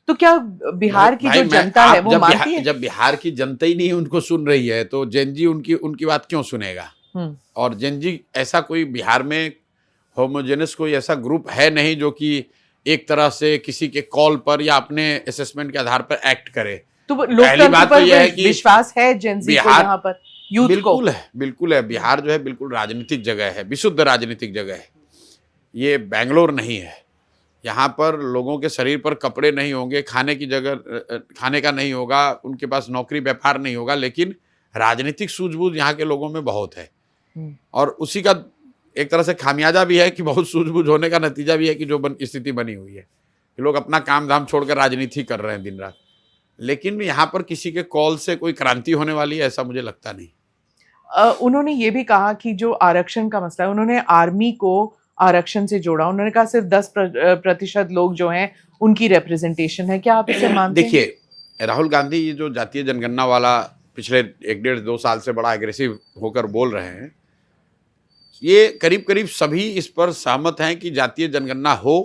तो क्या बिहार की जो जनता है वो मानती है? जब बिहार की जनता ही नहीं उनको सुन रही है तो जेनजी उनकी बात क्यों सुनेगा? और जेनजी ऐसा कोई बिहार में होमोजेनस कोई ऐसा ग्रुप है नहीं जो कि एक तरह से किसी के कॉल पर या अपने असेसमेंट के आधार पर एक्ट करे। तो पहली बात तो यह है कि विश्वास है जेनजी को यहाँ पर, यूथ को? बिल्कुल है। बिहार जो है बिल्कुल राजनीतिक जगह है, विशुद्ध राजनीतिक जगह है। ये बेंगलोर नहीं है। यहाँ पर लोगों के शरीर पर कपड़े नहीं होंगे, खाने की जगह खाने का नहीं होगा, उनके पास नौकरी व्यापार नहीं होगा, लेकिन राजनीतिक सूझबूझ यहाँ के लोगों में बहुत है। और उसी का एक तरह से खामियाजा भी है कि बहुत सूझबूझ होने का नतीजा भी है कि जो स्थिति बनी हुई है कि लोग अपना काम धाम छोड़कर राजनीति कर रहे हैं दिन रात। लेकिन यहाँ पर किसी के कॉल से कोई क्रांति होने वाली है ऐसा मुझे लगता नहीं। उन्होंने ये भी कहा कि जो आरक्षण का मसला है, उन्होंने आर्मी को आरक्षण से जोड़ा। उन्होंने कहा सिर्फ 10% लोग जो हैं उनकी रिप्रेजेंटेशन है। क्या आप इसे मानते हैं? देखिए, राहुल गांधी ये जो जातीय जनगणना वाला पिछले 1-1.5-2 साल से बड़ा एग्रेसिव होकर बोल रहे हैं, ये करीब करीब सभी इस पर सहमत हैं कि जातीय जनगणना हो।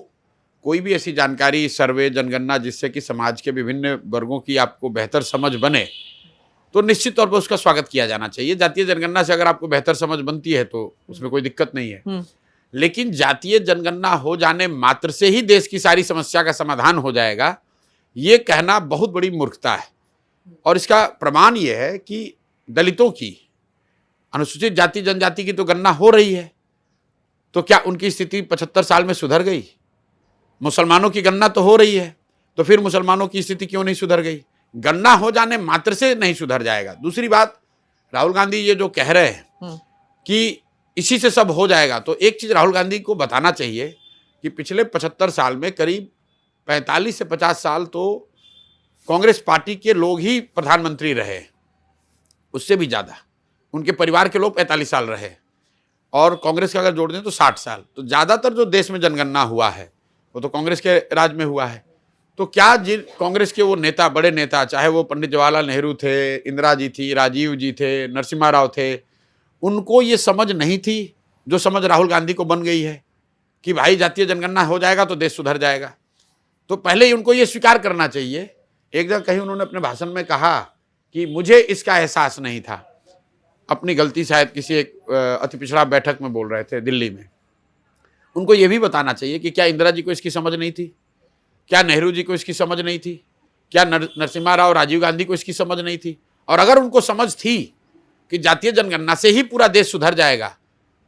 कोई भी ऐसी जानकारी, सर्वे, जनगणना जिससे कि समाज के विभिन्न वर्गों की आपको बेहतर समझ बने तो निश्चित तौर पर उसका स्वागत किया जाना चाहिए। जातीय जनगणना से अगर आपको बेहतर समझ बनती है तो उसमें कोई दिक्कत नहीं है। लेकिन जातीय जनगणना हो जाने मात्र से ही देश की सारी समस्या का समाधान हो जाएगा, ये कहना बहुत बड़ी मूर्खता है। और इसका प्रमाण ये है कि दलितों की, अनुसूचित जाति जनजाति की तो गणना हो रही है, तो क्या उनकी स्थिति 75 साल में सुधर गई? मुसलमानों की गणना तो हो रही है, तो फिर मुसलमानों की स्थिति क्यों नहीं सुधर गई? गणना हो जाने मात्र से नहीं सुधर जाएगा। दूसरी बात, राहुल गांधी ये जो कह रहे हैं कि इसी से सब हो जाएगा, तो एक चीज राहुल गांधी को बताना चाहिए कि पिछले 75 साल में करीब 45 से 50 साल तो कांग्रेस पार्टी के लोग ही प्रधानमंत्री रहे, उससे भी ज्यादा उनके परिवार के लोग 45 साल रहे, और कांग्रेस का अगर जोड़ दें तो 60 साल। तो ज्यादातर जो देश में जनगणना हुआ है वो तो कांग्रेस के राज में हुआ है। तो क्या जिन कांग्रेस के वो नेता, बड़े नेता, चाहे वो पंडित जवाहरलाल नेहरू थे, इंदिरा जी थी, राजीव जी थे, नरसिम्हा राव थे, उनको ये समझ नहीं थी जो समझ राहुल गांधी को बन गई है कि भाई जातीय जनगणना हो जाएगा तो देश सुधर जाएगा? तो पहले ही उनको ये स्वीकार करना चाहिए। एक जगह कहीं उन्होंने अपने भाषण में कहा कि मुझे इसका एहसास नहीं था, अपनी गलती, शायद किसी एक अति पिछड़ा बैठक में बोल रहे थे दिल्ली में। उनको ये भी बताना चाहिए कि क्या इंदिरा जी को इसकी समझ नहीं थी? क्या नेहरू जी को इसकी समझ नहीं थी? क्या नरसिम्हा राव, राजीव गांधी को इसकी समझ नहीं थी? और अगर उनको समझ थी कि जातीय जनगणना से ही पूरा देश सुधर जाएगा,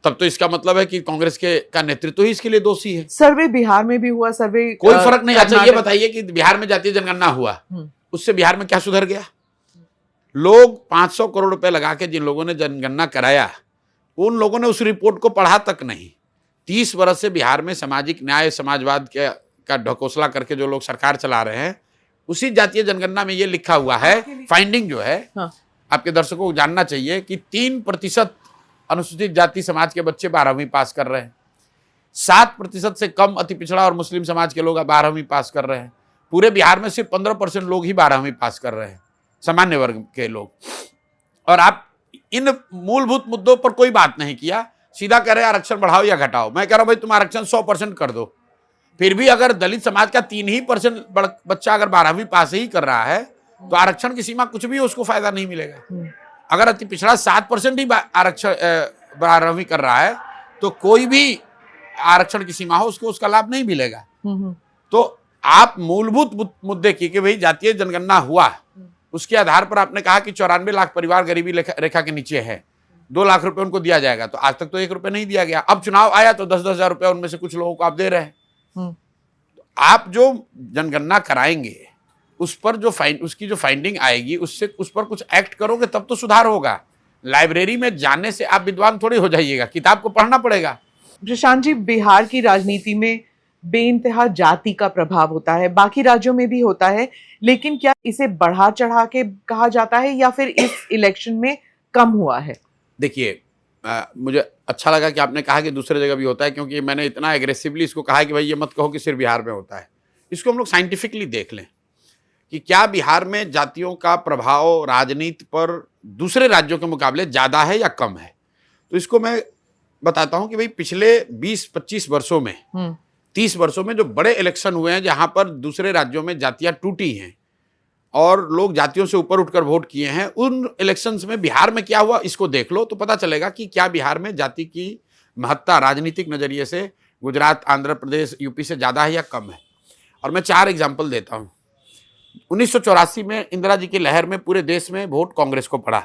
तब तो इसका मतलब है कि कांग्रेस का नेतृत्व ही इसके लिए दोषी है। सर्वे बिहार में भी हुआ, सर्वे कोई फर्क नहीं। अच्छा ये बताइए कि बिहार में जातीय जनगणना हुआ, उससे बिहार में क्या सुधर गया? लोग 500 करोड़ रुपए लगा के जिन लोगों ने जनगणना कराया, उन लोगों ने उस रिपोर्ट को पढ़ा तक नहीं। 30 वर्ष से बिहार में सामाजिक न्याय, समाजवाद का ढकोसला करके जो लोग सरकार चला रहे हैं, उसी जातीय जनगणना में ये लिखा हुआ है, फाइंडिंग जो है, आपके दर्शकों को जानना चाहिए कि 3% अनुसूचित जाति समाज के बच्चे 12वीं पास कर रहे हैं। 7% से कम अति पिछड़ा और मुस्लिम समाज के लोग 12वीं पास कर रहे हैं। पूरे बिहार में सिर्फ 15% लोग ही 12वीं पास कर रहे हैं, सामान्य वर्ग के लोग। और आप इन मूलभूत मुद्दों पर कोई बात नहीं किया, सीधा कह रहे आरक्षण बढ़ाओ या घटाओ। मैं कह रहा हूं भाई तुम आरक्षण 100% कर दो, फिर भी अगर दलित समाज का 3% बच्चा अगर 12वीं पास ही कर रहा है तो आरक्षण की सीमा कुछ भी हो, उसको फायदा नहीं मिलेगा। अगर अति पिछड़ा 7% ही आरक्षण 12वीं कर रहा है तो कोई भी आरक्षण की सीमा हो उसको उसका लाभ नहीं मिलेगा। तो आप मूलभूत मुद्दे की कि भाई जातीय जनगणना हुआ, उसके आधार पर आपने कहा कि 94 लाख परिवार गरीबी रेखा के नीचे है, 2 लाख रुपए उनको दिया जाएगा, तो आज तक तो 1 रुपए नहीं दिया गया। अब चुनाव आया तो 10-10 हजार रुपए उनमें से कुछ लोगों को आप दे रहे हैं। तो आप जो जनगणना कराएंगे उस पर उसकी जो फाइंडिंग आएगी, उससे उस पर कुछ एक्ट करोगे तब तो सुधार होगा। लाइब्रेरी में जाने से आप विद्वान थोड़ी हो जाइएगा, किताब को पढ़ना पड़ेगा। प्रशांत जी, बिहार की राजनीति में बेइंतहा जाति का प्रभाव होता है, बाकी राज्यों में भी होता है, लेकिन क्या इसे बढ़ा चढ़ा के कहा जाता है या फिर इस इलेक्शन में कम हुआ है? देखिए, मुझे अच्छा लगा कि आपने कहा कि दूसरे जगह भी होता है, क्योंकि मैंने इतना एग्रेसिवली इसको कहा कि भाई ये मत कहो कि सिर्फ बिहार में होता है। इसको हम लोग साइंटिफिकली देख लें कि क्या बिहार में जातियों का प्रभाव राजनीति पर दूसरे राज्यों के मुकाबले ज़्यादा है या कम है। तो इसको मैं बताता हूं कि भाई पिछले 20-25 वर्षों में 30 वर्षों में जो बड़े इलेक्शन हुए हैं जहां पर दूसरे राज्यों में जातियां टूटी हैं और लोग जातियों से ऊपर उठकर वोट किए हैं, उन इलेक्शंस में बिहार में क्या हुआ इसको देख लो तो पता चलेगा कि क्या बिहार में जाति की महत्ता राजनीतिक नजरिए से गुजरात, आंध्र प्रदेश, यूपी से ज्यादा है या कम है। और मैं 4 एग्जाम्पल देता हूं। 1984 में इंदिरा जी की लहर में पूरे देश में वोट कांग्रेस को पड़ा,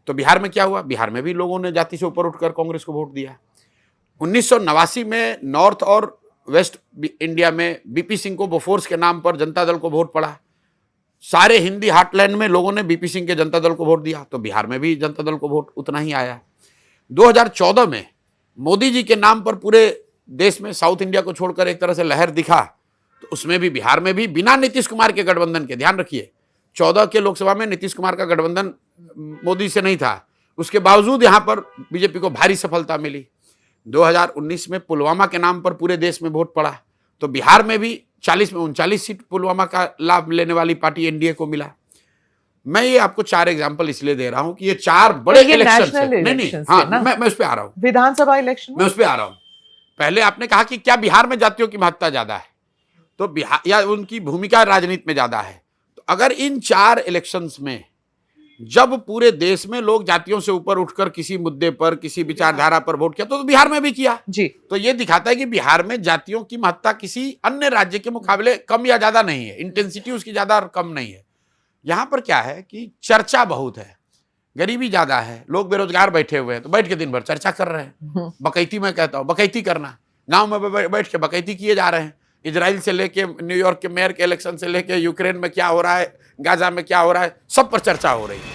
तो बिहार में क्या हुआ? बिहार में भी लोगों ने जाति से ऊपर उठकर कांग्रेस को वोट दिया। 1989 में नॉर्थ और वेस्ट इंडिया में बीपी सिंह को बोफोर्स के नाम पर जनता दल को वोट पड़ा। सारे हिंदी हार्टलैंड में लोगों ने बीपी सिंह के जनता दल को वोट दिया, तो बिहार में भी जनता दल को वोट उतना ही आया। 2014 में मोदी जी के नाम पर पूरे देश में साउथ इंडिया को छोड़कर एक तरह से लहर दिखा, तो उसमें भी बिहार में भी बिना नीतीश कुमार के गठबंधन के, ध्यान रखिए 14 के लोकसभा में नीतीश कुमार का गठबंधन मोदी से नहीं था, उसके बावजूद यहां पर बीजेपी को भारी सफलता मिली। 2019 में पुलवामा के नाम पर पूरे देश में वोट पड़ा, तो बिहार में भी 40 में 39 सीट पुलवामा का लाभ लेने वाली पार्टी एनडीए को मिला। मैं ये आपको 4 एग्जांपल इसलिए दे रहा हूं कि ये 4 बड़े इलेक्शन नहीं, हाँ मैं उस पर आ रहा हूं, विधानसभा इलेक्शन मैं उस पर आ रहा हूं। पहले आपने कहा कि क्या बिहार में जातियों की महत्ता ज्यादा है, तो बिहार या उनकी भूमिका राजनीति में ज्यादा है, तो अगर इन 4 इलेक्शंस में जब पूरे देश में लोग जातियों से ऊपर उठकर किसी मुद्दे पर, किसी विचारधारा पर वोट किया, तो बिहार में भी किया जी, तो ये दिखाता है कि बिहार में जातियों की महत्ता किसी अन्य राज्य के मुकाबले कम या ज्यादा नहीं है, इंटेंसिटी उसकी ज्यादा और कम नहीं है। यहां पर क्या है कि चर्चा बहुत है, गरीबी ज्यादा है, लोग बेरोजगार बैठे हुए हैं, तो बैठ के दिन भर चर्चा कर रहे हैं। बकैती मैं कहता हूं, बकैती करना, गांव में बैठ के बकैती किए जा रहे हैं। इजराइल से लेके न्यूयॉर्क के मेयर के इलेक्शन से लेके यूक्रेन में क्या हो रहा है, गाजा में क्या हो रहा है, सब पर चर्चा हो रही है।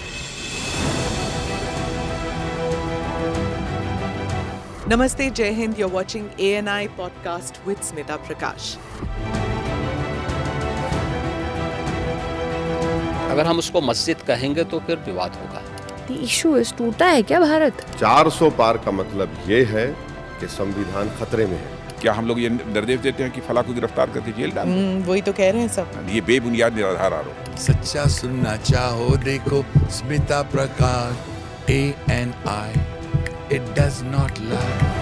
नमस्ते, जय Hind. You're watching ANI podcast with Smita Prakash. अगर हम उसको मस्जिद कहेंगे तो फिर विवाद होगा। The issue is टूटा है क्या भारत? 400 पार का मतलब ये है कि संविधान खतरे में है। क्या हम लोग ये निर्देश देते हैं कि फला को गिरफ्तार करके जेल डाल दें? वही तो कह रहे हैं सब। ये बेबुनियाद निराधार आरोप। सच्चा सुनना चाहो देखो स्मिता प्रकाश ANI, it does not lie।